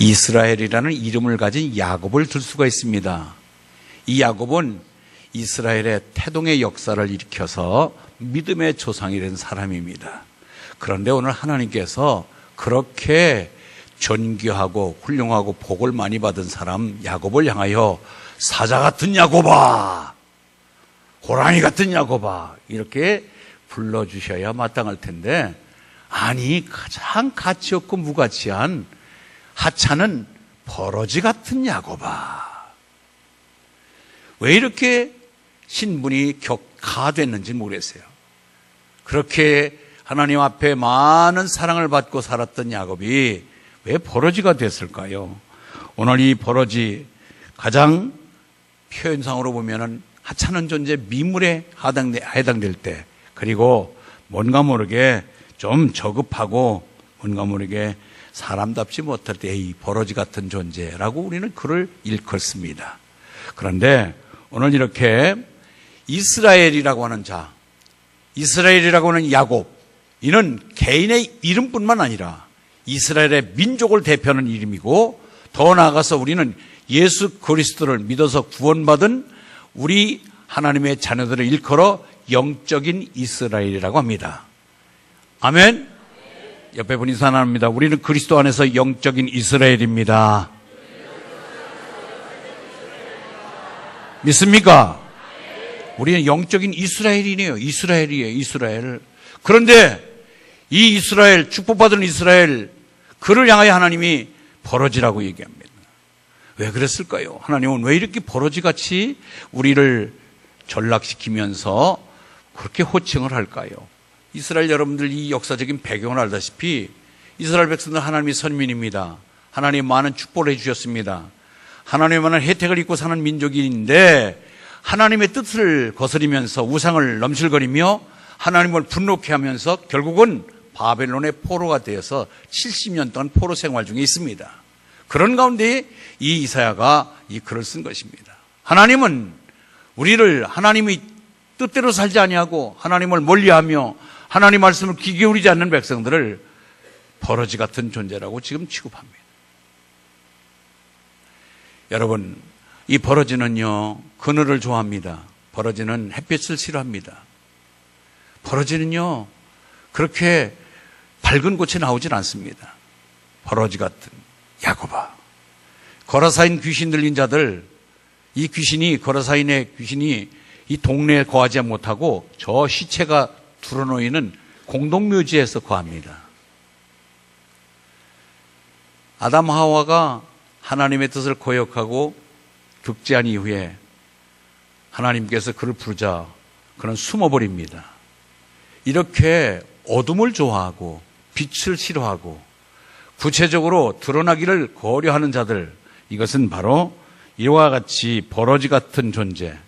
이스라엘이라는 이름을 가진 야곱을 들 수가 있습니다. 이 야곱은 이스라엘의 태동의 역사를 일으켜서 믿음의 조상이 된 사람입니다. 그런데 오늘 하나님께서 그렇게 존귀하고 훌륭하고 복을 많이 받은 사람 야곱을 향하여 사자 같은 야곱아, 호랑이 같은 야곱아 이렇게 불러주셔야 마땅할 텐데, 아니 가장 가치 없고 무가치한 하찮은 버러지 같은 야곱아. 왜 이렇게 신분이 격하됐는지 모르겠어요. 그렇게 하나님 앞에 많은 사랑을 받고 살았던 야곱이 왜 버러지가 됐을까요? 오늘 이 버러지 가장 표현상으로 보면은 하찮은 존재, 미물에 해당될 때, 그리고 뭔가 모르게 좀 저급하고 뭔가 모르게 사람답지 못할 때 이 버러지 같은 존재라고 우리는 그를 일컫습니다. 그런데 오늘 이렇게 이스라엘이라고 하는 자, 이스라엘이라고 하는 야곱, 이는 개인의 이름뿐만 아니라 이스라엘의 민족을 대표하는 이름이고, 더 나아가서 우리는 예수 그리스도를 믿어서 구원받은 우리 하나님의 자녀들을 일컬어 영적인 이스라엘이라고 합니다. 아멘. 옆에 분이 사랑합니다. 우리는 그리스도 안에서 영적인 이스라엘입니다. 믿습니까? 우리는 영적인 이스라엘이네요. 이스라엘. 그런데 이 이스라엘, 축복받은 이스라엘, 그를 향하여 하나님이 버러지라고 얘기합니다. 왜 그랬을까요? 하나님은 왜 이렇게 버러지같이 우리를 전락시키면서 그렇게 호칭을 할까요? 이스라엘 여러분들 이 역사적인 배경을 알다시피 이스라엘 백성들 하나님의 선민입니다. 하나님 많은 축복을 해주셨습니다. 하나님의 많은 혜택을 입고 사는 민족인데, 하나님의 뜻을 거스리면서 우상을 넘실거리며 하나님을 분노케 하면서 결국은 바벨론의 포로가 되어서 70년 동안 포로 생활 중에 있습니다. 그런 가운데 이 이사야가 이 글을 쓴 것입니다. 하나님은 우리를 하나님의 뜻대로 살지 아니하고 하나님을 멀리하며 하나님 말씀을 귀 기울이지 않는 백성들을 버러지 같은 존재라고 지금 취급합니다. 여러분, 이 버러지는요, 그늘을 좋아합니다. 버러지는 햇빛을 싫어합니다. 버러지는요, 그렇게 밝은 곳에 나오질 않습니다. 버러지 같은 야곱아. 거라사인 귀신 들린 자들, 이 귀신이, 거라사인의 귀신이 이 동네에 거하지 못하고 저 시체가 드러놓이는 공동묘지에서 거합니다. 아담 하와가 하나님의 뜻을 거역하고 득제한 이후에 하나님께서 그를 부르자 그는 숨어버립니다. 이렇게 어둠을 좋아하고 빛을 싫어하고 구체적으로 드러나기를 거려하는 자들, 이것은 바로 이와 같이 버러지 같은 존재.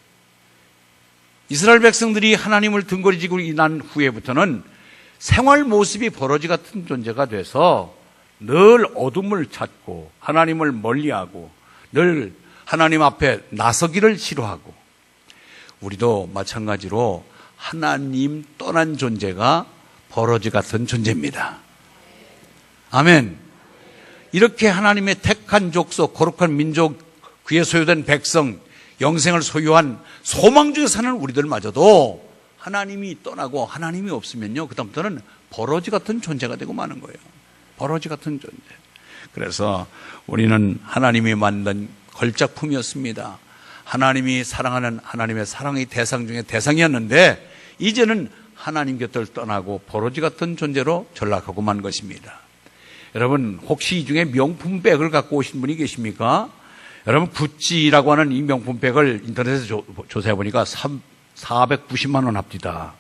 이스라엘 백성들이 하나님을 등거리지고 난 후에부터는 생활 모습이 버러지 같은 존재가 돼서 늘 어둠을 찾고 하나님을 멀리하고 늘 하나님 앞에 나서기를 싫어하고, 우리도 마찬가지로 하나님 떠난 존재가 버러지 같은 존재입니다. 아멘. 이렇게 하나님의 택한 족속, 거룩한 민족, 그의 소유된 백성, 영생을 소유한 소망 중에 사는 우리들마저도 하나님이 떠나고 하나님이 없으면요, 그다음부터는 버러지 같은 존재가 되고 마는 거예요. 버러지 같은 존재. 그래서 우리는 하나님이 만든 걸작품이었습니다. 하나님이 사랑하는 하나님의 사랑의 대상 중에 대상이었는데, 이제는 하나님 곁을 떠나고 버러지 같은 존재로 전락하고 만 것입니다. 여러분, 혹시 이 중에 명품백을 갖고 오신 분이 계십니까? 여러분, 구찌라고 하는 이 명품백을 인터넷에서 조사해 보니까 490만 원 합디다.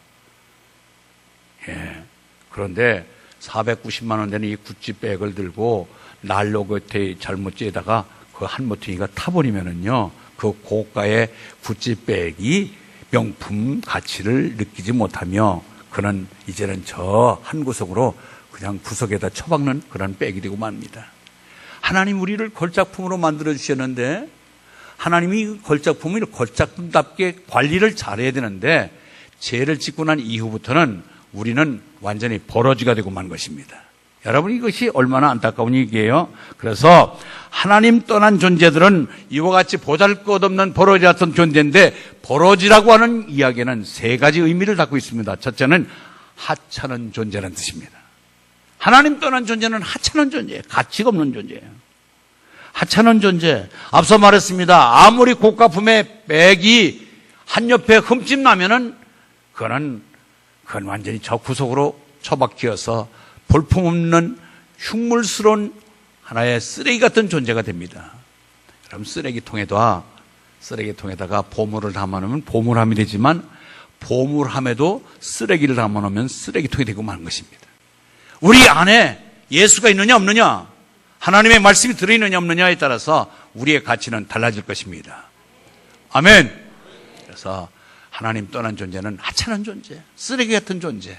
예. 그런데 490만 원 되는 이 구찌백을 들고 난로 곁에 잘못지에다가 그 한 모퉁이가 타버리면은요, 그 고가의 구찌백이 명품 가치를 느끼지 못하며 그는 이제는 저 한 구석으로 그냥 구석에다 처박는 그런 백이 되고 맙니다. 하나님 우리를 걸작품으로 만들어 주셨는데, 하나님이 걸작품을 걸작품답게 관리를 잘해야 되는데, 죄를 짓고 난 이후부터는 우리는 완전히 버러지가 되고 만 것입니다. 여러분, 이것이 얼마나 안타까운 얘기예요. 그래서 하나님 떠난 존재들은 이와 같이 보잘것없는 버러지 같은 존재인데, 버러지라고 하는 이야기는 세 가지 의미를 갖고 있습니다. 첫째는 하찮은 존재라는 뜻입니다. 하나님 떠난 존재는 하찮은 존재예요. 가치가 없는 존재예요. 하찮은 존재. 앞서 말했습니다. 아무리 고가품의 백이 한 옆에 흠집 나면은 그건 완전히 저 구석으로 처박혀서 볼품없는 흉물스러운 하나의 쓰레기 같은 존재가 됩니다. 그럼 쓰레기통에다가 보물을 담아놓으면 보물함이 되지만, 보물함에도 쓰레기를 담아놓으면 쓰레기통이 되고 마는 것입니다. 우리 안에 예수가 있느냐 없느냐, 하나님의 말씀이 들어있느냐 없느냐에 따라서 우리의 가치는 달라질 것입니다. 아멘. 그래서 하나님 떠난 존재는 하찮은 존재, 쓰레기 같은 존재,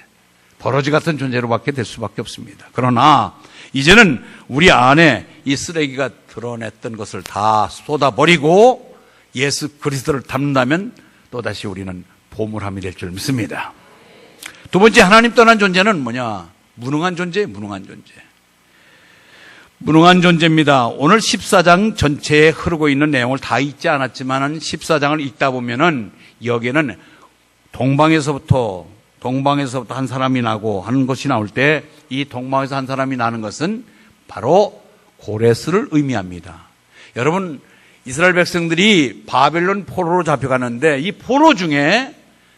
버러지 같은 존재로밖에 될 수밖에 없습니다. 그러나 이제는 우리 안에 이 쓰레기가 드러냈던 것을 다 쏟아버리고 예수 그리스도를 담는다면 또다시 우리는 보물함이 될 줄 믿습니다. 두 번째, 하나님 떠난 존재는 뭐냐? 무능한 존재, 무능한 존재. 무능한 존재입니다. 오늘 14장 전체에 흐르고 있는 내용을 다 읽지 않았지만 14장을 읽다 보면은 여기에는 동방에서부터 한 사람이 나고 하는 것이 나올 때, 이 동방에서 한 사람이 나는 것은 바로 고레스를 의미합니다. 여러분, 이스라엘 백성들이 바벨론 포로로 잡혀가는데, 이 포로 중에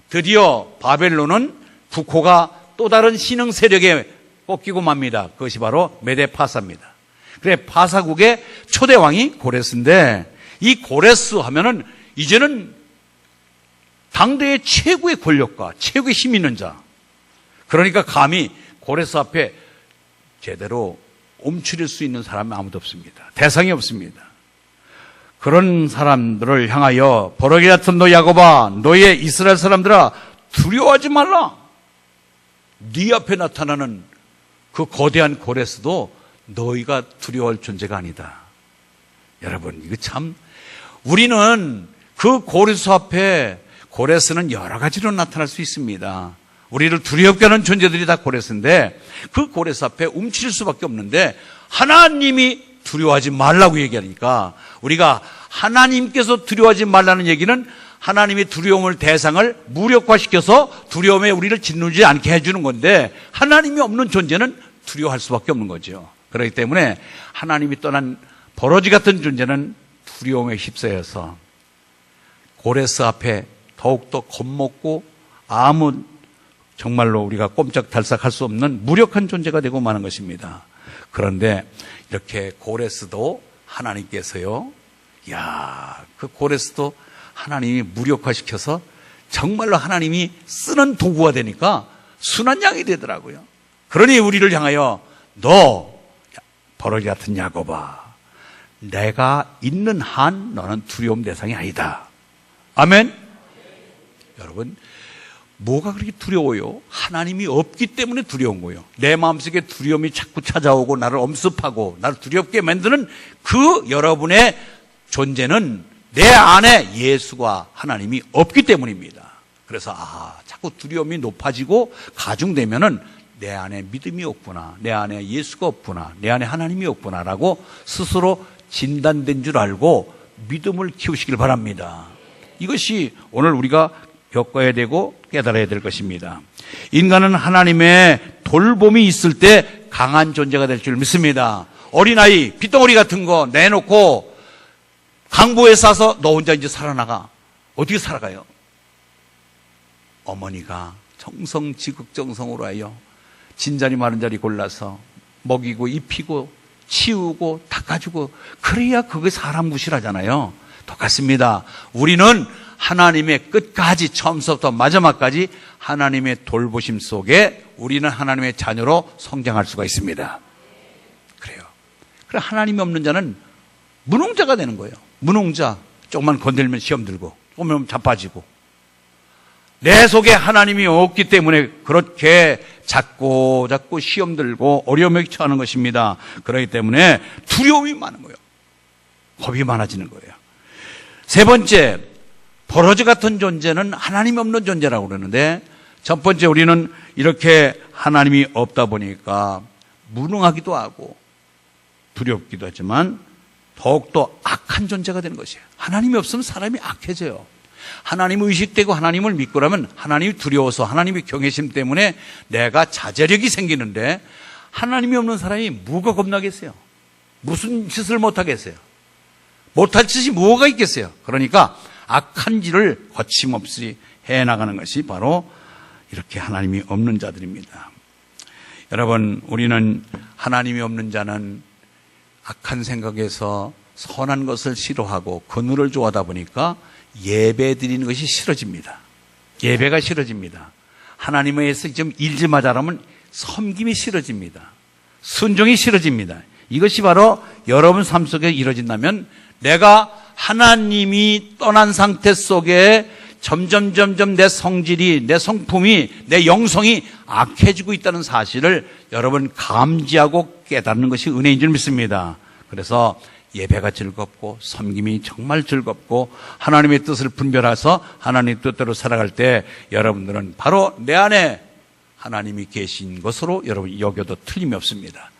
드디어 바벨론은 국호가 또 다른 신흥 세력에 꺾이고 맙니다. 그것이 바로 메데파사입니다. 그래, 파사국의 초대 왕이 고레스인데, 이 고레스 하면은 이제는 당대의 최고의 권력과 최고의 힘 있는 자, 그러니까 감히 고레스 앞에 제대로 움츠릴 수 있는 사람이 아무도 없습니다. 대상이 없습니다. 그런 사람들을 향하여 버러기 같은 너 야곱아, 너의 이스라엘 사람들아, 두려워하지 말라. 네 앞에 나타나는 그 거대한 고레스도 너희가 두려워할 존재가 아니다. 여러분, 이거 참, 우리는 그 고레스 앞에, 고레스는 여러 가지로 나타날 수 있습니다. 우리를 두렵게 하는 존재들이 다 고레스인데, 그 고레스 앞에 움츠릴 수밖에 없는데, 하나님이 두려워하지 말라고 얘기하니까, 우리가 하나님께서 두려워하지 말라는 얘기는 하나님이 두려움을 대상을 무력화시켜서 두려움에 우리를 짓누르지 않게 해주는 건데, 하나님이 없는 존재는 두려워할 수밖에 없는 거죠. 그렇기 때문에 하나님이 떠난 버러지 같은 존재는 두려움에 휩싸여서 고레스 앞에 더욱더 겁먹고 정말로 우리가 꼼짝달싹할 수 없는 무력한 존재가 되고 마는 것입니다. 그런데 이렇게 고레스도 하나님께서요, 그 고레스도 하나님이 무력화시켜서 정말로 하나님이 쓰는 도구가 되니까 순한 양이 되더라고요. 그러니 우리를 향하여 너 버러지 같은 야곱아, 내가 있는 한 너는 두려움 대상이 아니다. 아멘. 여러분, 뭐가 그렇게 두려워요? 하나님이 없기 때문에 두려운 거예요. 내 마음속에 두려움이 자꾸 찾아오고 나를 엄습하고 나를 두렵게 만드는 그 여러분의 존재는 내 안에 예수가 하나님이 없기 때문입니다. 그래서 자꾸 두려움이 높아지고 가중되면은 내 안에 믿음이 없구나, 내 안에 예수가 없구나, 내 안에 하나님이 없구나라고 스스로 진단된 줄 알고 믿음을 키우시길 바랍니다. 이것이 오늘 우리가 겪어야 되고 깨달아야 될 것입니다. 인간은 하나님의 돌봄이 있을 때 강한 존재가 될 줄 믿습니다. 어린아이 빗덩어리 같은 거 내놓고 강보에 싸서 너 혼자 이제 살아나가. 어떻게 살아가요? 어머니가 정성지극정성으로 하여 진자리 마른자리 골라서 먹이고 입히고 치우고 닦아주고, 그래야 그게 사람 무시하잖아요. 똑같습니다. 우리는 하나님의 끝까지, 처음부터 마지막까지 하나님의 돌보심 속에 우리는 하나님의 자녀로 성장할 수가 있습니다. 그래요. 그래, 하나님이 없는 자는 무능자가 되는 거예요. 무능자. 조금만 건들면 시험 들고, 조금만 자빠지고. 내 속에 하나님이 없기 때문에 그렇게 자꾸 시험 들고 어려움에 처하는 것입니다. 그렇기 때문에 두려움이 많은 거예요. 겁이 많아지는 거예요. 세 번째, 버러지 같은 존재는 하나님이 없는 존재라고 그러는데, 첫 번째, 우리는 이렇게 하나님이 없다 보니까 무능하기도 하고 두렵기도 하지만 더욱더 악한 존재가 되는 것이에요. 하나님이 없으면 사람이 악해져요. 하나님을 의식되고 하나님을 믿고 나면 하나님이 두려워서 하나님의 경외심 때문에 내가 자제력이 생기는데 하나님이 없는 사람이 뭐가 겁나겠어요? 무슨 짓을 못하겠어요? 못할 짓이 뭐가 있겠어요? 그러니까 악한 짓을 거침없이 해나가는 것이 바로 이렇게 하나님이 없는 자들입니다. 여러분, 우리는 하나님이 없는 자는 악한 생각에서 선한 것을 싫어하고 그늘을 좋아하다 보니까 예배 드리는 것이 싫어집니다. 예배가 싫어집니다. 하나님에서 좀 일 좀 하자라면 섬김이 싫어집니다. 순종이 싫어집니다. 이것이 바로 여러분 삶 속에 이루어진다면 내가 하나님이 떠난 상태 속에 점점 내 성질이, 내 성품이, 내 영성이 악해지고 있다는 사실을 여러분 감지하고 깨닫는 것이 은혜인 줄 믿습니다. 그래서 예배가 즐겁고 섬김이 정말 즐겁고 하나님의 뜻을 분별해서 하나님의 뜻대로 살아갈 때 여러분들은 바로 내 안에 하나님이 계신 것으로 여러분 여겨도 틀림이 없습니다.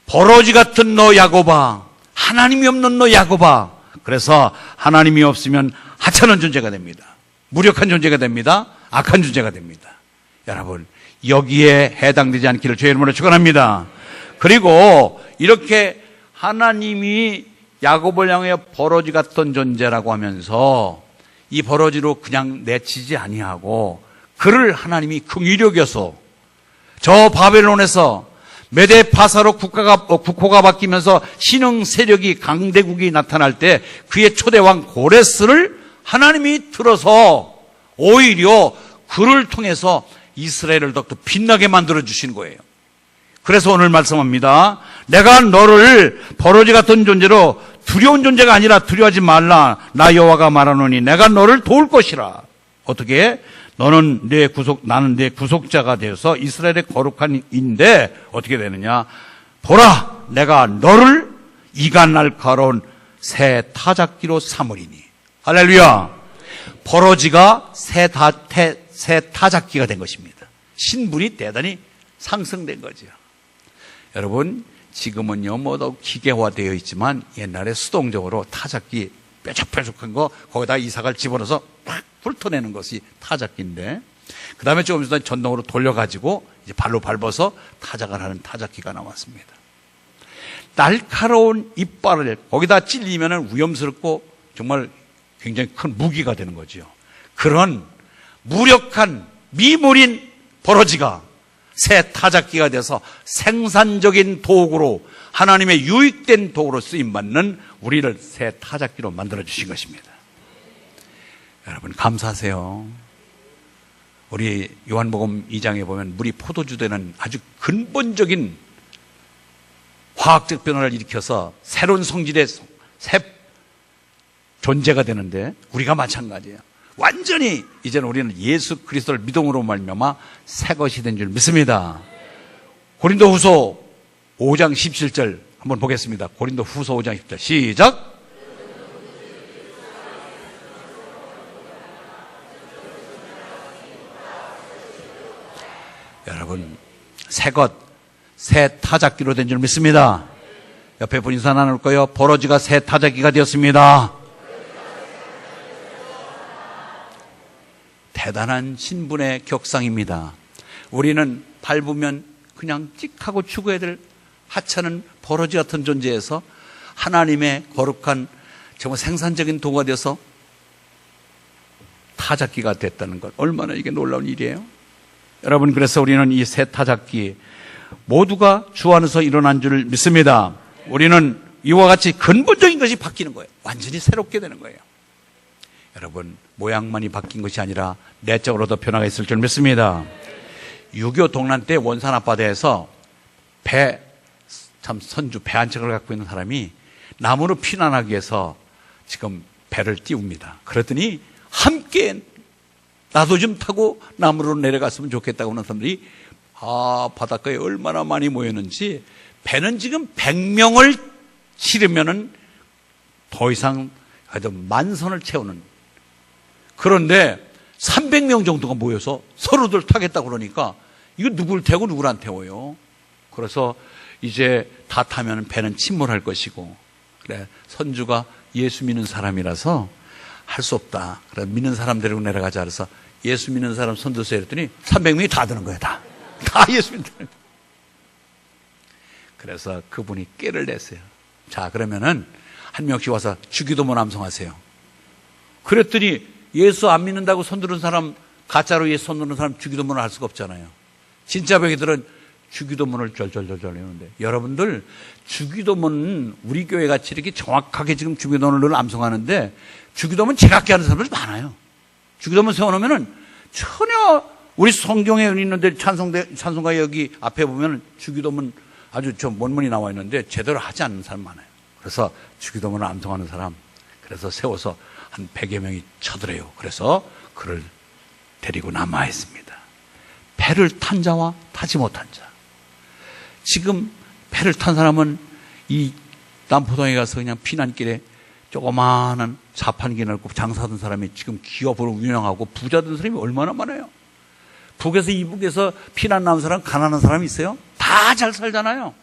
버러지 같은 너 야곱아, 하나님이 없는 너 야곱아. 그래서 하나님이 없으면 하찮은 존재가 됩니다. 무력한 존재가 됩니다. 악한 존재가 됩니다. 여러분, 여기에 해당되지 않기를 주의 이름으로 축원합니다. 그리고 이렇게 하나님이 야곱을 향해 버러지 같은 존재라고 하면서 이 버러지로 그냥 내치지 아니하고 그를 하나님이 긍휼히 여겨서 저 바벨론에서 메대 파사로 국호가 바뀌면서 신흥 세력이 강대국이 나타날 때 그의 초대왕 고레스를 하나님이 들어서 오히려 그를 통해서 이스라엘을 더욱더 빛나게 만들어 주신 거예요. 그래서 오늘 말씀합니다. 내가 너를 버러지 같은 존재로 두려운 존재가 아니라 두려워하지 말라. 나 여호와가 말하노니 내가 너를 도울 것이라. 어떻게? 너는 나는 내 구속자가 되어서 이스라엘의 거룩한 인데 어떻게 되느냐? 보라, 내가 너를 이가 날카로운 새 타작기로 삼으리니. 할렐루야. 버러지가 새 타작기가 된 것입니다. 신분이 대단히 상승된 거죠. 여러분, 지금은요, 더 기계화되어 있지만 옛날에 수동적으로 타작기 뾰족뾰족한 거 거기다 이삭을 집어넣어서 팍 훑어내는 것이 타작기인데 그 다음에 조금 있다 전동으로 돌려가지고 이제 발로 밟아서 타작을 하는 타작기가 나왔습니다. 날카로운 이빨을 거기다 찔리면 위험스럽고 정말 굉장히 큰 무기가 되는 거죠. 그런 무력한 미물인 버러지가 새 타작기가 돼서 생산적인 도구로 하나님의 유익된 도구로 쓰임받는 우리를 새 타작기로 만들어주신 것입니다. 여러분 감사하세요. 우리 요한복음 2장에 보면 물이 포도주 되는 아주 근본적인 화학적 변화를 일으켜서 새로운 성질의 새 존재가 되는데 우리가 마찬가지예요. 완전히 이제는 우리는 예수 그리스도를 믿음으로 말미암아 새 것이 된 줄 믿습니다. 고린도후서 5장 17절 한번 보겠습니다. 고린도후서 5장 17절 시작. 여러분 새 타작기로 된 줄 믿습니다. 옆에 분 인사 나눌 거예요. 버러지가 새 타작기가 되었습니다. 대단한 신분의 격상입니다. 우리는 밟으면 그냥 찍하고 죽어야 될 하찮은 버러지 같은 존재에서 하나님의 거룩한 정말 생산적인 도구가 되어서 타작기가 됐다는 것, 얼마나 이게 놀라운 일이에요. 여러분, 그래서 우리는 이 새 타작기 모두가 주 안에서 일어난 줄 믿습니다. 우리는 이와 같이 근본적인 것이 바뀌는 거예요. 완전히 새롭게 되는 거예요. 여러분, 모양만이 바뀐 것이 아니라 내적으로도 변화가 있을 줄 믿습니다. 6.25 동란 때 원산 앞바다에서 선주 배 한 척을 갖고 있는 사람이 남으로 피난하기 위해서 지금 배를 띄웁니다. 그랬더니 함께 나도 좀 타고 남으로 내려갔으면 좋겠다고 하는 사람들이 바닷가에 얼마나 많이 모였는지 배는 지금 100명을 실으면은 더 이상 하여튼 만선을 채우는, 그런데 300명 정도가 모여서 서로들 타겠다고 그러니까 이거 누굴 태우고 누굴 안 태워요? 그래서 이제 다 타면 배는 침몰할 것이고, 그래, 선주가 예수 믿는 사람이라서 할 수 없다. 그래, 믿는 사람 데리고 내려가자. 그래서 예수 믿는 사람 손 드세요. 했더니 300명이 다 드는 거예요. 다 예수 믿는 거예요. 그래서 그분이 깨를 냈어요. 자, 그러면은 한 명씩 와서 주기도문 암송하세요. 그랬더니 예수 안 믿는다고 손 드는 사람, 가짜로 예수 손 드는 사람 주기도문을 할 수가 없잖아요. 진짜 병이들은 주기도문을 절절절절 해오는데, 여러분들 주기도문 우리 교회 같이 이렇게 정확하게 지금 주기도문을 암송하는데, 주기도문 제각기 하는 사람들 많아요. 주기도문 세워놓으면은 전혀 우리 성경에 있는데 찬송가 여기 앞에 보면 주기도문 아주 좀 원문이 나와 있는데 제대로 하지 않는 사람 많아요. 그래서 주기도문을 암송하는 사람, 그래서 세워서 한 100여 명이 쳐들어요. 그래서 그를 데리고 남아 있습니다. 배를 탄 자와 타지 못한 자. 지금 배를 탄 사람은 이 남포동에 가서 그냥 피난길에 조그마한 자판기 넓고 장사하던 사람이 지금 기업으로 운영하고 부자 된 사람이 얼마나 많아요. 북에서 이북에서 피난 나온 사람, 가난한 사람이 있어요? 다 잘 살잖아요.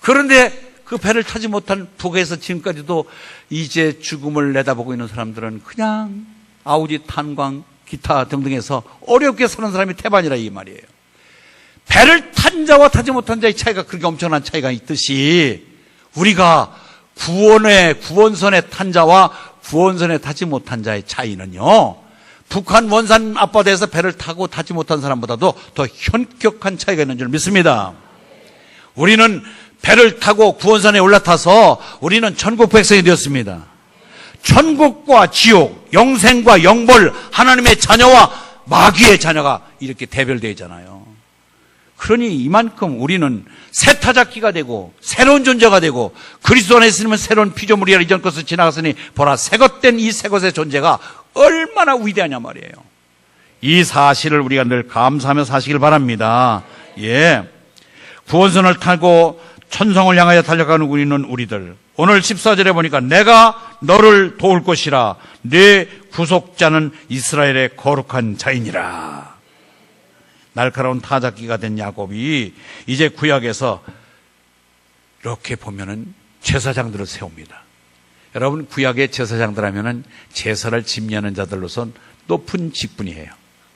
그런데 그 배를 타지 못한 북에서 지금까지도 이제 죽음을 내다보고 있는 사람들은 그냥 아우디, 탄광, 기타 등등해서 어렵게 사는 사람이 태반이라 이 말이에요. 배를 탄 자와 타지 못한 자의 차이가 그렇게 엄청난 차이가 있듯이, 우리가 구원선에 탄 자와 구원선에 타지 못한 자의 차이는요, 북한 원산 앞바다에서 배를 타고 타지 못한 사람보다도 더 현격한 차이가 있는 줄 믿습니다. 우리는 배를 타고 구원산에 올라타서 우리는 천국 백성이 되었습니다. 천국과 지옥, 영생과 영벌, 하나님의 자녀와 마귀의 자녀가 이렇게 대별되어 있잖아요. 그러니 이만큼 우리는 새 타작기가 되고 새로운 존재가 되고, 그리스도 안에 있으면 새로운 피조물이라, 이전 것을 지나갔으니 보라 새것된 이 새 것의 존재가 얼마나 위대하냐 말이에요. 이 사실을 우리가 늘 감사하며 사시길 바랍니다. 예, 구원선을 타고 천성을 향하여 달려가는 우리들, 오늘 14절에 보니까 내가 너를 도울 것이라, 내 구속자는 이스라엘의 거룩한 자이니라. 날카로운 타작기가 된 야곱이 이제 구약에서 이렇게 보면은 제사장들을 세웁니다. 여러분, 구약의 제사장들 하면은 제사를 집례하는 자들로선 높은 직분이에요.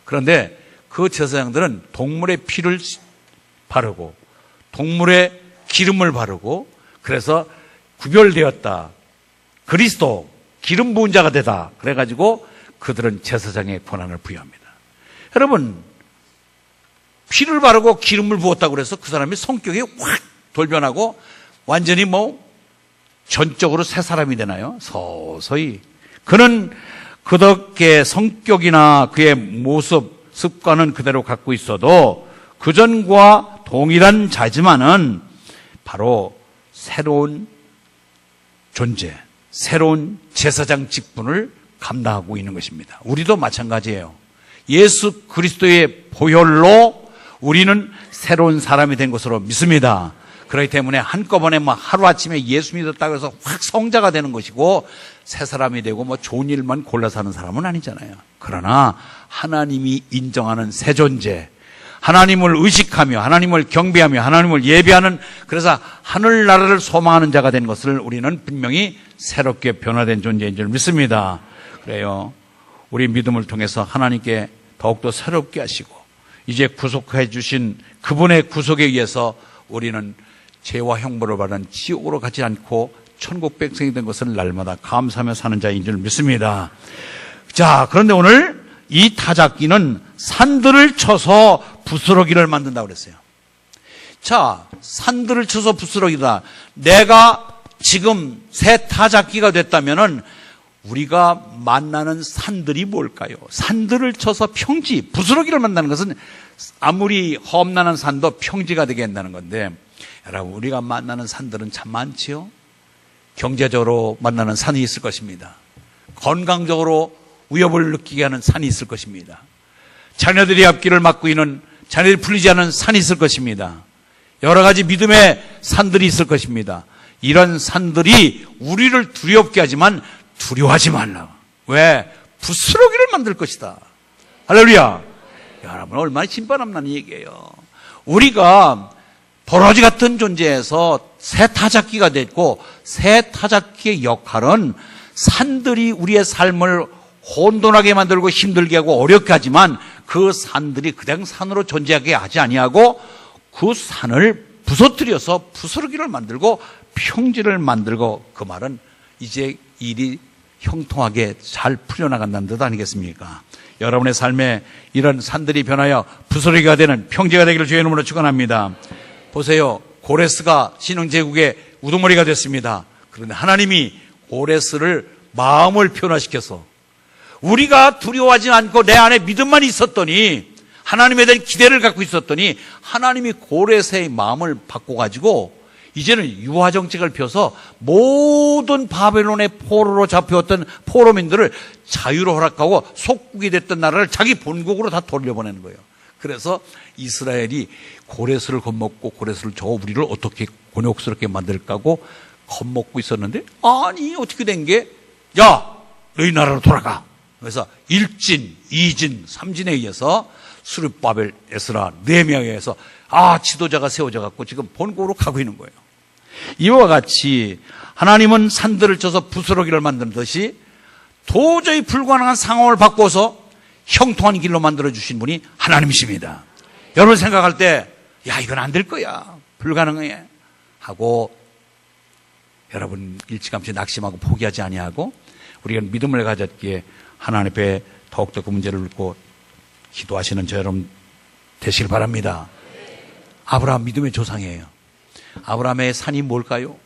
그런데 그 제사장들은 동물의 피를 바르고 동물의 기름을 바르고, 그래서 구별되었다, 그리스도 기름 부은 자가 되다, 그래가지고 그들은 제사장의 권한을 부여합니다. 여러분, 피를 바르고 기름을 부었다고 그래서 그 사람이 성격이 확 돌변하고 완전히 전적으로 새 사람이 되나요? 서서히. 그는 그덕의 성격이나 그의 모습, 습관은 그대로 갖고 있어도 그전과 동일한 자지만은 바로 새로운 존재, 새로운 제사장 직분을 감당하고 있는 것입니다. 우리도 마찬가지예요. 예수 그리스도의 보혈로 우리는 새로운 사람이 된 것으로 믿습니다. 그렇기 때문에 한꺼번에 하루아침에 예수 믿었다고 해서 확 성자가 되는 것이고 새 사람이 되고 좋은 일만 골라서 하는 사람은 아니잖아요. 그러나 하나님이 인정하는 새 존재, 하나님을 의식하며 하나님을 경배하며 하나님을 예배하는, 그래서 하늘나라를 소망하는 자가 된 것을 우리는 분명히 새롭게 변화된 존재인 줄 믿습니다. 그래요, 우리 믿음을 통해서 하나님께 더욱더 새롭게 하시고 이제 구속해 주신 그분의 구속에 의해서 우리는 죄와 형벌을 받은 지옥으로 가지 않고 천국 백성이 된 것을 날마다 감사하며 사는 자인 줄 믿습니다. 자, 그런데 오늘 이 타작기는 산들을 쳐서 부스러기를 만든다고 그랬어요. 자, 산들을 쳐서 부스러기다. 내가 지금 새 타작기가 됐다면은 우리가 만나는 산들이 뭘까요? 산들을 쳐서 평지, 부스러기를 만나는 것은 아무리 험난한 산도 평지가 되게 한다는 건데, 여러분, 우리가 만나는 산들은 참 많지요. 경제적으로 만나는 산이 있을 것입니다. 건강적으로 위협을 느끼게 하는 산이 있을 것입니다. 자녀들이 앞길을 막고 있는, 자녀들이 풀리지 않은 산이 있을 것입니다. 여러 가지 믿음의 산들이 있을 것입니다. 이런 산들이 우리를 두렵게 하지만 두려워하지 말라. 왜? 부스러기를 만들 것이다. 할렐루야. 여러분, 얼마나 신바람 나는 얘기예요. 우리가 도라지 같은 존재에서 새 타작기가 됐고, 새 타작기의 역할은 산들이 우리의 삶을 혼돈하게 만들고 힘들게 하고 어렵게 하지만 그 산들이 그냥 산으로 존재하게 하지 아니하고 그 산을 부서뜨려서 부스러기를 만들고 평지를 만들고, 그 말은 이제 일이 형통하게 잘 풀려나간다는 뜻 아니겠습니까? 여러분의 삶에 이런 산들이 변하여 부스러기가 되는 평지가 되기를 주의 이름으로 축원합니다. 보세요. 고레스가 신흥제국의 우두머리가 됐습니다. 그런데 하나님이 고레스를 마음을 변화시켜서 우리가 두려워하지 않고 내 안에 믿음만 있었더니, 하나님에 대한 기대를 갖고 있었더니 하나님이 고레스의 마음을 바꿔가지고 이제는 유화 정책을 펴서 모든 바벨론의 포로로 잡혀왔던 포로민들을 자유로 허락하고 속국이 됐던 나라를 자기 본국으로 다 돌려보내는 거예요. 그래서 이스라엘이 고레스를 겁먹고 고레스를 저 우리를 어떻게 곤욕스럽게 만들까고 겁먹고 있었는데, 아니 어떻게 된 게, 야 너희 나라로 돌아가. 그래서 1진, 2진, 3진에 의해서 스룹바벨, 에스라 4명에 의해서 지도자가 세워져 갖고 지금 본국으로 가고 있는 거예요. 이와 같이 하나님은 산들을 쳐서 부스러기를 만드듯이 도저히 불가능한 상황을 바꿔서 형통한 길로 만들어 주신 분이 하나님이십니다. 여러분 생각할 때, 야 이건 안 될 거야, 불가능해 하고 여러분 일찌감치 낙심하고 포기하지 아니하고 우리가 믿음을 가졌기에 하나님 앞에 더욱더 그 문제를 묻고 기도하시는 저 여러분 되시길 바랍니다. 아브라함 믿음의 조상이에요. 아브라함의 산이 뭘까요?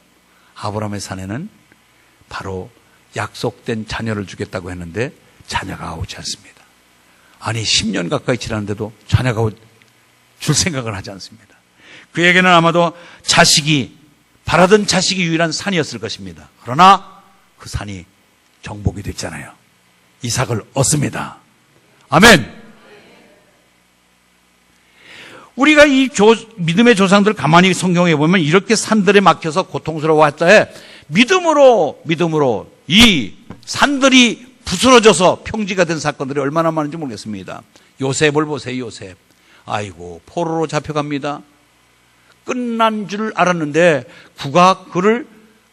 아브라함의 산에는 바로 약속된 자녀를 주겠다고 했는데 자녀가 오지 않습니다. 아니 10년 가까이 지났는데도 자녀가 줄 생각을 하지 않습니다. 그에게는 아마도 바라던 자식이 유일한 산이었을 것입니다. 그러나 그 산이 정복이 됐잖아요. 이삭을 얻습니다. 아멘. 우리가 이 믿음의 조상들 가만히 성경에 보면 이렇게 산들에 막혀서 고통스러워할 때 믿음으로 이 산들이 부스러져서 평지가 된 사건들이 얼마나 많은지 모르겠습니다. 요셉을 보세요. 요셉. 아이고 포로로 잡혀갑니다. 끝난 줄 알았는데 그가 그를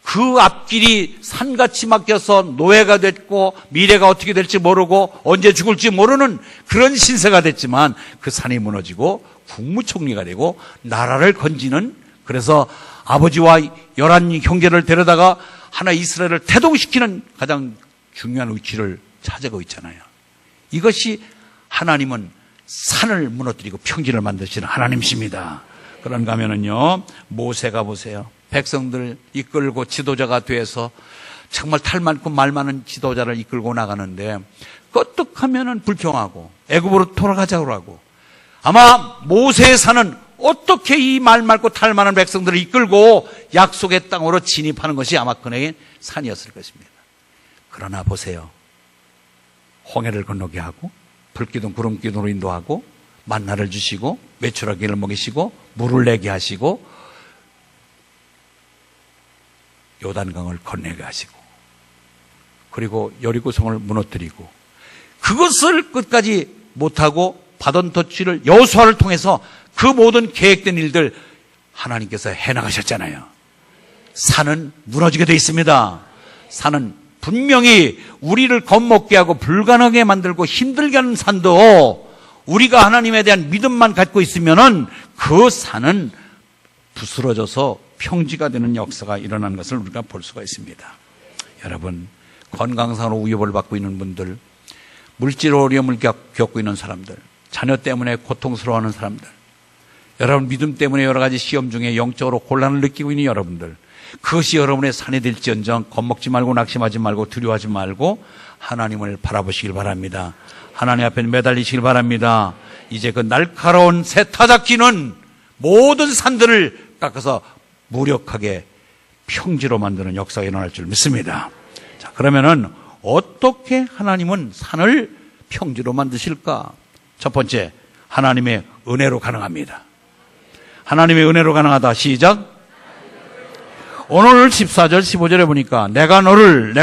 그 앞길이 산같이 막혀서 노예가 됐고 미래가 어떻게 될지 모르고 언제 죽을지 모르는 그런 신세가 됐지만 그 산이 무너지고 국무총리가 되고 나라를 건지는, 그래서 아버지와 11 형제를 데려다가 하나 이스라엘을 태동시키는 가장 중요한 위치를 차지하고 있잖아요. 이것이 하나님은 산을 무너뜨리고 평지를 만드시는 하나님이십니다. 그런가 하면은요, 모세가 보세요. 백성들 이끌고 지도자가 돼서 정말 탈 많고 말 많은 지도자를 이끌고 나가는데 껐떡하면은 불평하고 애굽으로 돌아가자고 하고, 아마 모세의 산은 어떻게 이 말 많고 탈 많은 백성들을 이끌고 약속의 땅으로 진입하는 것이 아마 그네의 산이었을 것입니다. 그러나 보세요. 홍해를 건너게 하고 불기둥 구름기둥으로 인도하고 만나를 주시고 메추라기를 먹이시고 물을 내게 하시고 요단강을 건너게 하시고 그리고 여리고성을 무너뜨리고, 그것을 끝까지 못하고 받은 터치를 여호수아를 통해서 그 모든 계획된 일들 하나님께서 해나가셨잖아요. 산은 무너지게 되어 있습니다. 산은 분명히 우리를 겁먹게 하고 불가능하게 만들고 힘들게 하는 산도 우리가 하나님에 대한 믿음만 갖고 있으면은 그 산은 부스러져서 평지가 되는 역사가 일어나는 것을 우리가 볼 수가 있습니다. 여러분, 건강상으로 위협을 받고 있는 분들, 물질 어려움을 겪고 있는 사람들, 자녀 때문에 고통스러워하는 사람들, 여러분 믿음 때문에 여러 가지 시험 중에 영적으로 곤란을 느끼고 있는 여러분들, 그것이 여러분의 산이 될지언정 겁먹지 말고 낙심하지 말고 두려워하지 말고 하나님을 바라보시길 바랍니다. 하나님 앞에 매달리시길 바랍니다. 이제 그 날카로운 새 타작기는 모든 산들을 깎아서 무력하게 평지로 만드는 역사가 일어날 줄 믿습니다. 자, 그러면은 어떻게 하나님은 산을 평지로 만드실까? 첫 번째, 하나님의 은혜로 가능합니다. 하나님의 은혜로 가능하다. 시작. 오늘 14절 15절에 보니까 내가 너를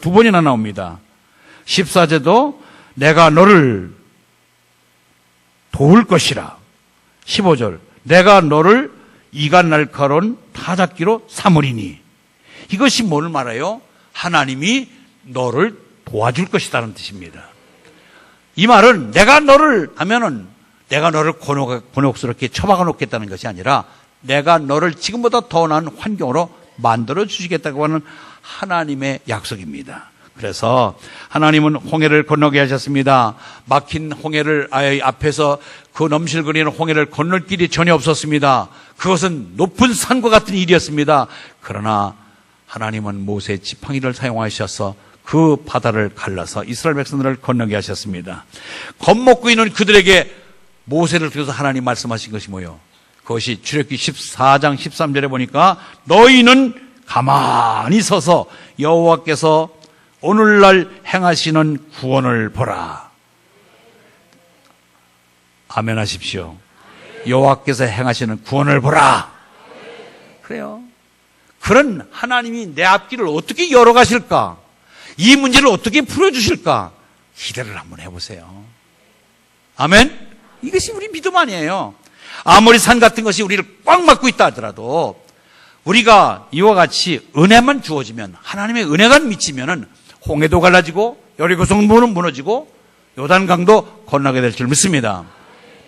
두 번이나 나옵니다. 14절도 내가 너를 도울 것이라. 15절 내가 너를 이가 날카로운 타작기로 삼으리니. 이것이 뭘 말해요? 하나님이 너를 도와줄 것이라는 뜻입니다. 이 말은 내가 너를 하면은 내가 너를 곤혹스럽게 처박아 놓겠다는 것이 아니라 내가 너를 지금보다 더 나은 환경으로 만들어 주시겠다고 하는 하나님의 약속입니다. 그래서 하나님은 홍해를 건너게 하셨습니다. 막힌 홍해를 앞에서 그 넘실거리는 홍해를 건널 길이 전혀 없었습니다. 그것은 높은 산과 같은 일이었습니다. 그러나 하나님은 모세의 지팡이를 사용하셔서 그 바다를 갈라서 이스라엘 백성들을 건너게 하셨습니다. 겁먹고 있는 그들에게 모세를 통해서 하나님 말씀하신 것이 뭐예요? 그것이 출애굽기 14장 13절에 보니까 너희는 가만히 서서 여호와께서 오늘날 행하시는 구원을 보라. 아멘 하십시오. 여호와께서 행하시는 구원을 보라. 그래요. 그런 하나님이 내 앞길을 어떻게 열어가실까? 이 문제를 어떻게 풀어주실까? 기대를 한번 해보세요. 아멘? 이것이 우리 믿음 아니에요. 아무리 산 같은 것이 우리를 꽉 막고 있다 하더라도 우리가 이와 같이 은혜만 주어지면, 하나님의 은혜가 미치면은 홍해도 갈라지고 여리고 성문은 무너지고 요단강도 건너게 될 줄 믿습니다.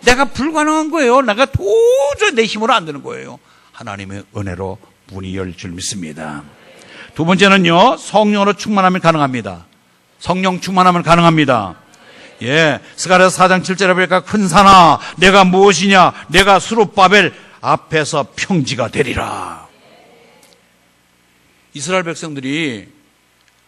내가 불가능한 거예요. 내가 도저히 내 힘으로 안 되는 거예요. 하나님의 은혜로 문이 열 줄 믿습니다. 두 번째는요, 성령으로 충만하면 가능합니다. 성령 충만하면 가능합니다. 예, 스가랴서 4장 7절에 보니까 큰 산아 내가 무엇이냐, 내가 스룹바벨 앞에서 평지가 되리라. 이스라엘 백성들이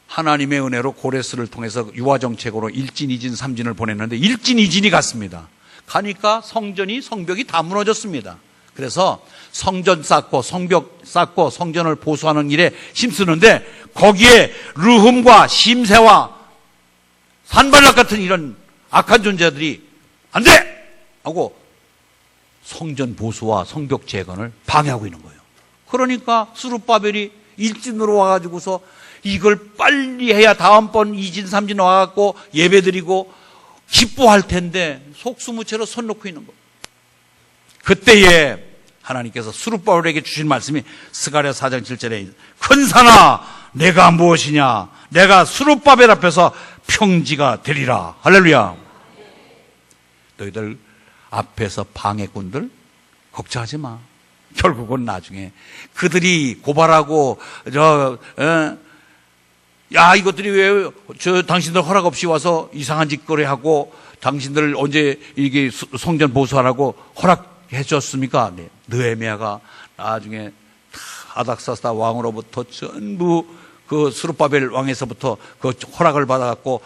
하나님의 은혜로 고레스를 통해서 유화정책으로 1진, 2진, 3진을 보냈는데 1진, 2진이 갔습니다. 가니까 성벽이 다 무너졌습니다. 그래서 성전 쌓고 성벽 쌓고 성전을 보수하는 일에 힘쓰는데 거기에 르훔과 심새와 산발락 같은 이런 악한 존재들이 안 돼! 하고 성전 보수와 성벽 재건을 방해하고 있는 거예요. 그러니까 스룹바벨이 1진으로 와가지고서 이걸 빨리 해야 다음번 2진, 3진 와갖고 예배 드리고 기뻐할 텐데 속수무책으로 손 놓고 있는 거예요. 그때에 하나님께서 스룹바벨에게 주신 말씀이 스가랴 4장 7절에 큰 산아 내가 무엇이냐, 내가 스룹바벨 앞에서 평지가 되리라. 할렐루야. 너희들 앞에서 방해꾼들 걱정하지 마. 결국은 나중에 그들이 고발하고 야 이것들이 왜 당신들 허락 없이 와서 이상한 짓거리 하고 당신들 언제 이게 성전 보수하라고 허락해 줬습니까? 네. 느헤미야가 나중에 아닥사스다 왕으로부터 전부 그 스룹바벨 왕에서부터 그 허락을 받아갖고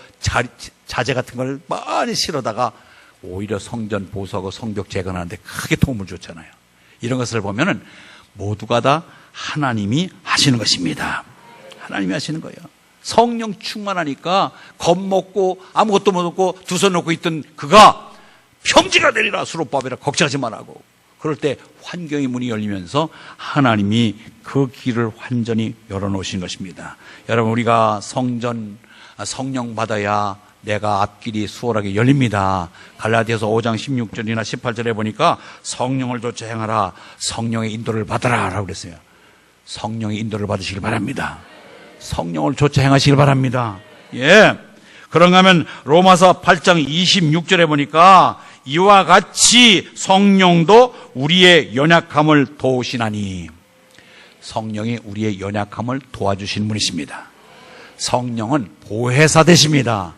자재 같은 걸 많이 실어다가 오히려 성전 보수하고 성벽 재건하는데 크게 도움을 줬잖아요. 이런 것을 보면은 모두가 다 하나님이 하시는 것입니다. 하나님이 하시는 거예요. 성령 충만하니까 겁먹고 아무것도 못 먹고 두 손 놓고 있던 그가 평지가 되리라. 스룹바벨아 걱정하지 말라고. 그럴 때 환경의 문이 열리면서 하나님이 그 길을 완전히 열어놓으신 것입니다. 여러분 우리가 성령 받아야 내가 앞길이 수월하게 열립니다. 갈라디아서 5장 16절이나 18절에 보니까 성령을 좇아 행하라. 성령의 인도를 받아라 라고 그랬어요. 성령의 인도를 받으시길 바랍니다. 성령을 좇아 행하시길 바랍니다. 예. 그런가 하면 로마서 8장 26절에 보니까 이와 같이 성령도 우리의 연약함을 도우시나니. 성령이 우리의 연약함을 도와주시는 분이십니다. 성령은 보혜사 되십니다.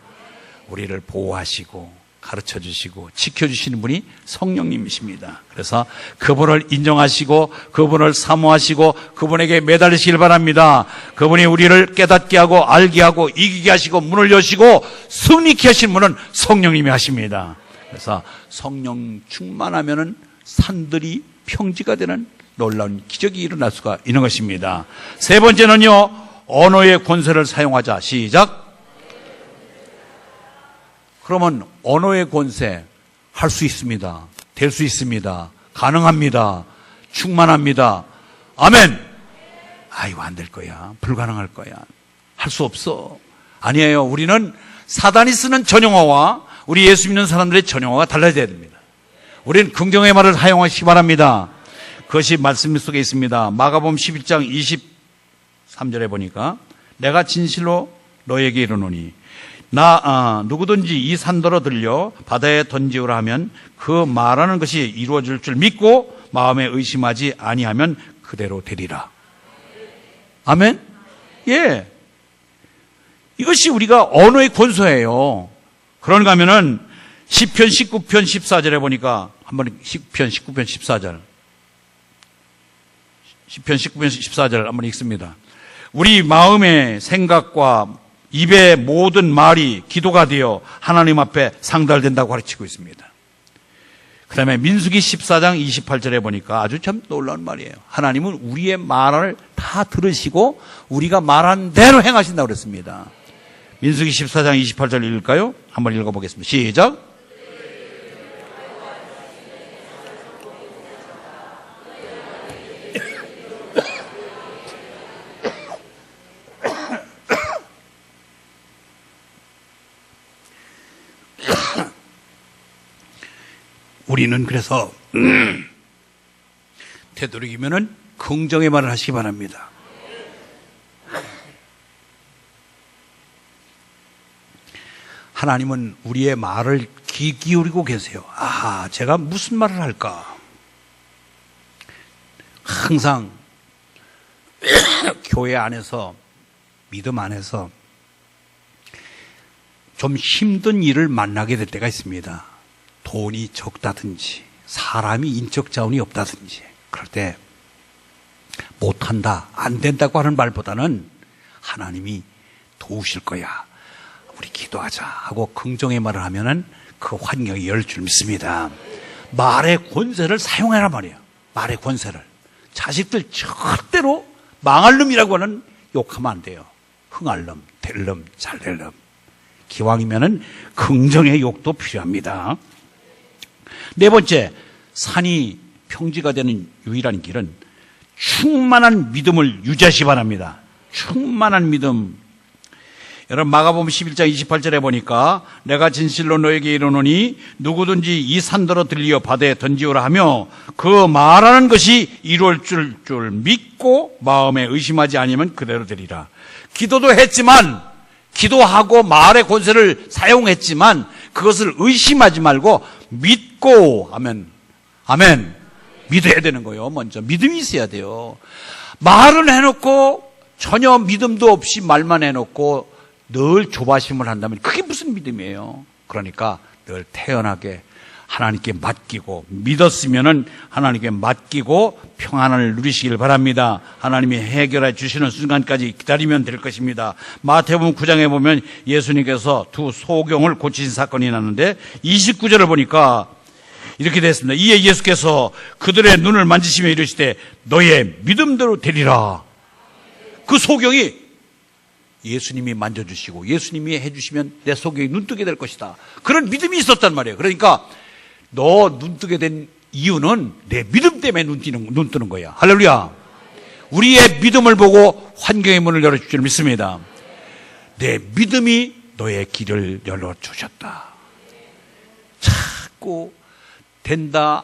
우리를 보호하시고 가르쳐 주시고 지켜 주시는 분이 성령님이십니다. 그래서 그분을 인정하시고 그분을 사모하시고 그분에게 매달리시길 바랍니다. 그분이 우리를 깨닫게 하고 알게 하고 이기게 하시고 문을 여시고 승리케 하신 분은 성령님이 하십니다. 그래서 성령 충만하면은 산들이 평지가 되는 놀라운 기적이 일어날 수가 있는 것입니다. 세 번째는요, 언어의 권세를 사용하자. 시작. 그러면 언어의 권세 할 수 있습니다. 될 수 있습니다. 가능합니다. 충만합니다. 아멘. 아이고 안 될 거야. 불가능할 거야. 할 수 없어. 아니에요. 우리는 사단이 쓰는 전용어와 우리 예수 믿는 사람들의 전용어가 달라져야 됩니다. 우리는 긍정의 말을 사용하시기 바랍니다. 그것이 말씀 속에 있습니다. 마가복음 11장 23절에 보니까 내가 진실로 너에게 이르노니 누구든지 이 산더러 들려 바다에 던지우라 하면 그 말하는 것이 이루어질 줄 믿고 마음에 의심하지 아니하면 그대로 되리라. 아멘? 예. 이것이 우리가 언어의 권소예요. 그런가 하면은 시편 19편 14절에 보니까 한번 시편 19편 14절. 시편 19편 14절 한번 읽습니다. 우리 마음의 생각과 입의 모든 말이 기도가 되어 하나님 앞에 상달된다고 가르치고 있습니다. 그 다음에 민수기 14장 28절에 보니까 아주 참 놀라운 말이에요. 하나님은 우리의 말을 다 들으시고 우리가 말한 대로 행하신다고 그랬습니다. 민수기 14장 28절 읽을까요? 한번 읽어보겠습니다. 시작. 우리는 그래서 되도록이면은 긍정의 말을 하시기 바랍니다. 하나님은 우리의 말을 귀 기울이고 계세요. 아, 제가 무슨 말을 할까? 항상 교회 안에서, 믿음 안에서 좀 힘든 일을 만나게 될 때가 있습니다. 돈이 적다든지 사람이 인적 자원이 없다든지 그럴 때 못한다, 안 된다고 하는 말보다는 하나님이 도우실 거야, 우리 기도하자 하고 긍정의 말을 하면은 그 환경이 열 줄 믿습니다. 말의 권세를 사용해라 말이에요. 말의 권세를. 자식들 절대로 망할 놈이라고 하는 욕하면 안 돼요. 흥할 놈, 될 놈, 잘 될 놈. 기왕이면은 긍정의 욕도 필요합니다. 네 번째, 산이 평지가 되는 유일한 길은 충만한 믿음을 유지하시기 바랍니다. 충만한 믿음. 여러분 마가복음 11장 28절에 보니까 내가 진실로 너에게 이르노니 누구든지 이 산더러 들려 바다에 던지오라 하며 그 말하는 것이 이루어질 줄 믿고 마음에 의심하지 않으면 그대로 되리라. 기도도 했지만, 기도하고 말의 권세를 사용했지만 그것을 의심하지 말고 믿고 하면, 아멘, 믿어야 되는 거예요. 먼저 믿음이 있어야 돼요. 말은 해놓고 전혀 믿음도 없이 말만 해놓고 늘 조바심을 한다면 그게 무슨 믿음이에요? 그러니까 늘 태연하게 하나님께 맡기고, 믿었으면은 하나님께 맡기고 평안을 누리시길 바랍니다. 하나님이 해결해 주시는 순간까지 기다리면 될 것입니다. 마태복음 9장에 보면 예수님께서 두 소경을 고치신 사건이 났는데 29절을 보니까 이렇게 됐습니다. 이에 예수께서 그들의 눈을 만지시며 이르시되 너의 믿음대로 되리라. 그 소경이 예수님이 만져주시고 예수님이 해주시면 내 소경이 눈뜨게 될 것이다. 그런 믿음이 있었단 말이에요. 그러니까 너 눈뜨게 된 이유는 내 믿음 때문에 눈 뜨는 거야. 할렐루야. 우리의 믿음을 보고 환경의 문을 열어줄 줄 믿습니다. 내 믿음이 너의 길을 열어주셨다. 자꾸 된다,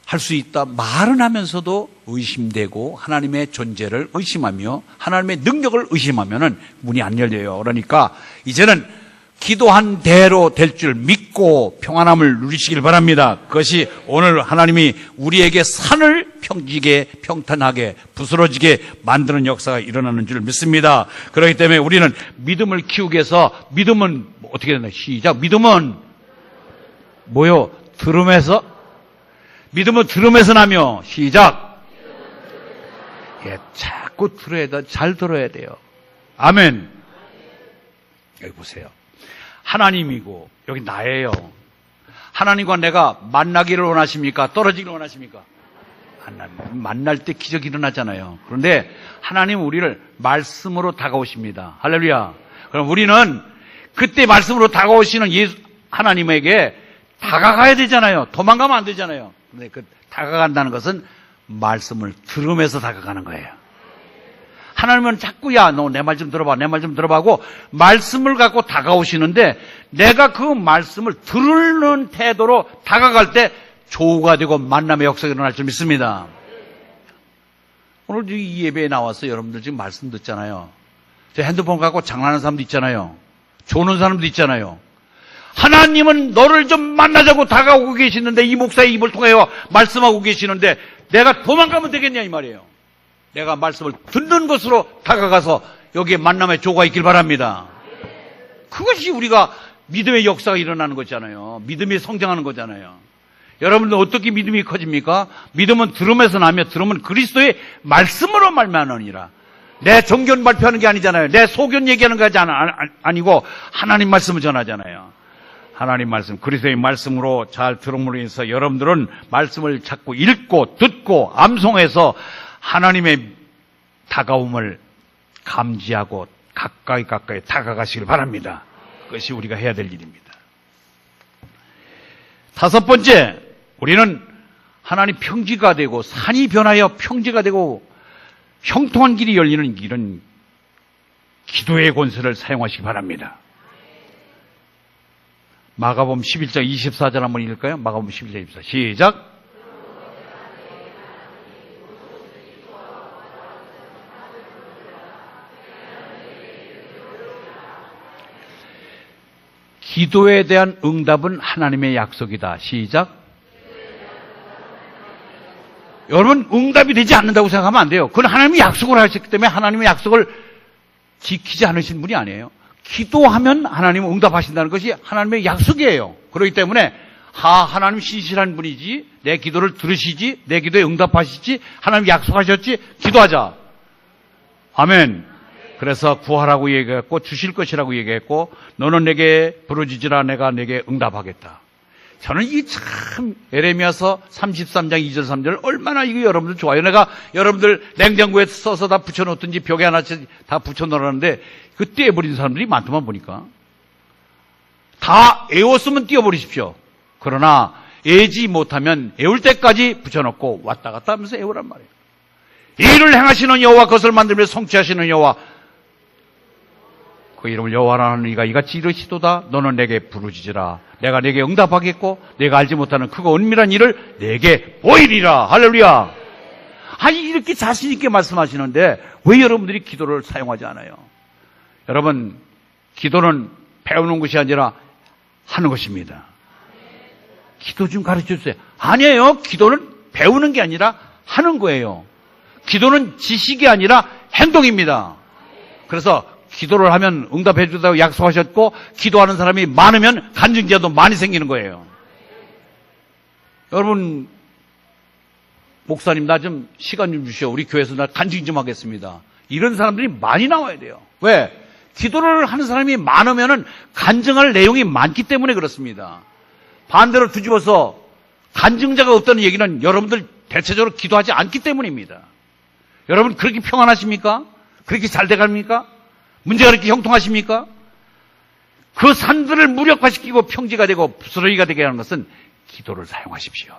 할 수 있다 말은 하면서도 의심되고 하나님의 존재를 의심하며 하나님의 능력을 의심하면은 문이 안 열려요. 그러니까 이제는 기도한 대로 될 줄 믿고 평안함을 누리시길 바랍니다. 그것이 오늘 하나님이 우리에게 산을 평지게, 평탄하게, 부스러지게 만드는 역사가 일어나는 줄 믿습니다. 그렇기 때문에 우리는 믿음을 키우기 위해서, 믿음은 어떻게 되나? 시작. 믿음은 뭐요? 들음에서, 믿음은 들음에서 나며, 시작. 예, 자꾸 들어야 돼. 잘 들어야 돼요. 아멘. 여기 보세요. 하나님이고 여기 나예요. 하나님과 내가 만나기를 원하십니까? 떨어지기를 원하십니까? 만날 때 기적이 일어나잖아요. 그런데 하나님은 우리를 말씀으로 다가오십니다. 할렐루야. 그럼 우리는 그때 말씀으로 다가오시는 하나님에게 다가가야 되잖아요. 도망가면 안 되잖아요. 근데 그 다가간다는 것은 말씀을 들으면서 다가가는 거예요. 하나님은 자꾸 야, 너 내 말 좀 들어봐, 내 말 좀 들어봐 하고 말씀을 갖고 다가오시는데 내가 그 말씀을 들는 태도로 다가갈 때 조우가 되고 만남의 역사가 일어날 줄 믿습니다. 오늘 이 예배에 나와서 여러분들 지금 말씀 듣잖아요. 저 핸드폰 갖고 장난하는 사람도 있잖아요. 조는 사람도 있잖아요. 하나님은 너를 좀 만나자고 다가오고 계시는데, 이 목사의 입을 통해 말씀하고 계시는데 내가 도망가면 되겠냐 이 말이에요. 내가 말씀을 듣는 것으로 다가가서 여기에 만남의 조가 있길 바랍니다. 그것이 우리가 믿음의 역사가 일어나는 거잖아요. 믿음이 성장하는 거잖아요. 여러분들 어떻게 믿음이 커집니까? 믿음은 들음에서 나며 들음은 그리스도의 말씀으로 말미암으니라. 내 정견 발표하는 게 아니잖아요. 내 소견 얘기하는 게 아니고 하나님 말씀을 전하잖아요. 하나님 말씀, 그리스도의 말씀으로 잘 들음으로 인해서 여러분들은 말씀을 자꾸 읽고 듣고 암송해서 하나님의 다가옴을 감지하고 가까이 다가가시길 바랍니다. 그것이 우리가 해야 될 일입니다. 다섯 번째, 우리는 하나님 평지가 되고 산이 변하여 평지가 되고 형통한 길이 열리는 이런 기도의 권세를 사용하시기 바랍니다. 마가복음 11장 24절 한번 읽을까요? 마가복음 11장 24절 시작. 기도에 대한 응답은 하나님의 약속이다. 시작. 여러분, 응답이 되지 않는다고 생각하면 안 돼요. 그건 하나님이 약속을 하셨기 때문에 하나님의 약속을 지키지 않으신 분이 아니에요. 기도하면 하나님은 응답하신다는 것이 하나님의 약속이에요. 그렇기 때문에 하나님 신실한 분이지, 내 기도를 들으시지, 내 기도에 응답하시지, 하나님 약속하셨지, 기도하자. 아멘. 그래서 구하라고 얘기했고 주실 것이라고 얘기했고 너는 내게 부르짖으라 내가 내게 응답하겠다. 저는 이 참 에레미야서 33장 2절 3절 얼마나 이거 여러분들 좋아요. 내가 여러분들 냉장고에 써서 다 붙여놓든지 벽에 하나씩 다 붙여놓았는데 그 떼어버린 사람들이 많더만 보니까. 다 애웠으면 띄워버리십시오. 그러나 애지 못하면 애울 때까지 붙여놓고 왔다 갔다 하면서 애우란 말이에요. 일을 행하시는 여호와, 그것을 만들며 성취하시는 여호와, 그 이름을 여호와라는 이가 이같이 이르시도다. 너는 내게 부르짖으라 내가 내게 응답하겠고 내가 알지 못하는 크고 은밀한 일을 내게 보이리라. 할렐루야. 아니, 이렇게 자신 있게 말씀하시는데 왜 여러분들이 기도를 사용하지 않아요? 여러분, 기도는 배우는 것이 아니라 하는 것입니다. 기도 좀 가르쳐 주세요. 아니에요. 기도는 배우는 게 아니라 하는 거예요. 기도는 지식이 아니라 행동입니다. 그래서 기도를 하면 응답해 주다고 약속하셨고 기도하는 사람이 많으면 간증자도 많이 생기는 거예요. 여러분, 목사님 나 좀 시간 좀 주시오. 우리 교회에서 나 간증 좀 하겠습니다. 이런 사람들이 많이 나와야 돼요. 왜? 기도를 하는 사람이 많으면 간증할 내용이 많기 때문에 그렇습니다. 반대로 뒤집어서 간증자가 없다는 얘기는 여러분들 대체적으로 기도하지 않기 때문입니다. 여러분 그렇게 평안하십니까? 그렇게 잘 돼갑니까? 문제가 그렇게 형통하십니까? 그 산들을 무력화시키고 평지가 되고 부스러기가 되게 하는 것은 기도를 사용하십시오.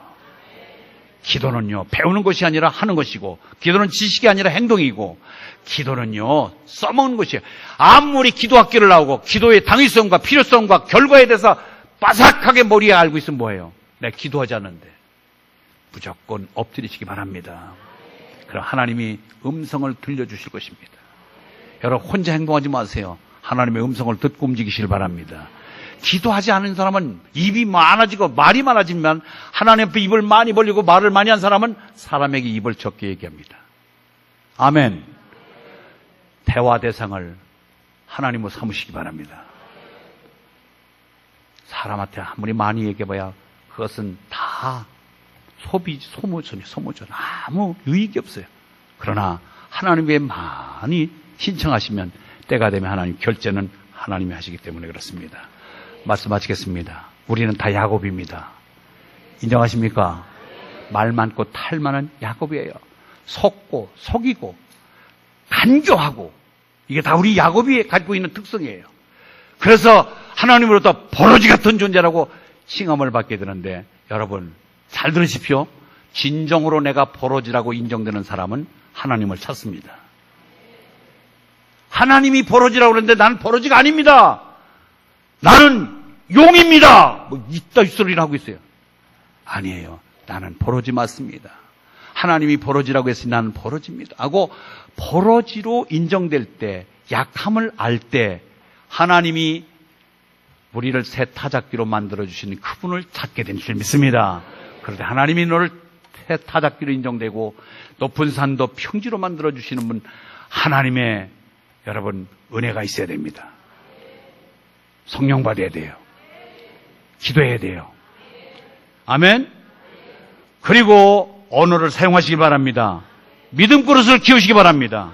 기도는요, 배우는 것이 아니라 하는 것이고, 기도는 지식이 아니라 행동이고, 기도는요, 써먹는 것이에요. 아무리 기도 학교를 나오고 기도의 당위성과 필요성과 결과에 대해서 빠삭하게 머리에 알고 있으면 뭐예요? 내가 기도하지 않는데. 무조건 엎드리시기 바랍니다. 그럼 하나님이 음성을 들려주실 것입니다. 여러분 혼자 행동하지 마세요. 하나님의 음성을 듣고 움직이시길 바랍니다. 기도하지 않은 사람은 입이 많아지고 말이 많아지면 하나님 앞에 입을 많이 벌리고 말을 많이 한 사람은 사람에게 입을 적게 얘기합니다. 아멘. 대화 대상을 하나님으로 삼으시기 바랍니다. 사람한테 아무리 많이 얘기해봐야 그것은 다 소모전이에요. 소모전. 아무 유익이 없어요. 그러나 하나님께 많이 신청하시면 때가 되면 하나님 결제는 하나님이 하시기 때문에 그렇습니다. 말씀 마치겠습니다. 우리는 다 야곱입니다. 인정하십니까? 말 많고 탈 많은 야곱이에요. 속고 속이고 간교하고 이게 다 우리 야곱이 가지고 있는 특성이에요. 그래서 하나님으로부터 버러지 같은 존재라고 칭함을 받게 되는데 여러분 잘 들으십시오. 진정으로 내가 버러지라고 인정되는 사람은 하나님을 찾습니다. 하나님이 버러지라고 그러는데 나는 버러지가 아닙니다. 나는 용입니다. 뭐 이따위 소리를 하고 있어요. 아니에요. 나는 버러지 맞습니다. 하나님이 버러지라고 했으니 나는 버러지입니다 하고 버러지로 인정될 때, 약함을 알 때 하나님이 우리를 새 타작기로 만들어주시는 그분을 찾게 된 줄 믿습니다. 그런데 하나님이 너를 새 타작기로 인정되고 높은 산도 평지로 만들어주시는 분, 하나님의 여러분 은혜가 있어야 됩니다. 성령 받아야 돼요. 기도해야 돼요. 아멘. 그리고 언어를 사용하시기 바랍니다. 믿음 그릇을 키우시기 바랍니다.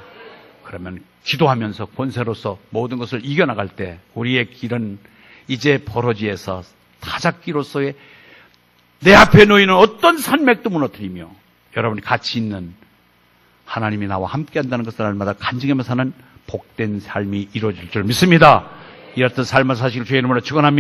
그러면 기도하면서 권세로서 모든 것을 이겨나갈 때 우리의 길은 이제 버러지에서 타작기로서의 내 앞에 놓이는 어떤 산맥도 무너뜨리며 여러분이 가치 있는 하나님이 나와 함께한다는 것을 날마다 간증하며 사는 복된 삶이 이루어질 줄 믿습니다. 이렇듯 삶을 사시길 주의 이름으로 축원합니다.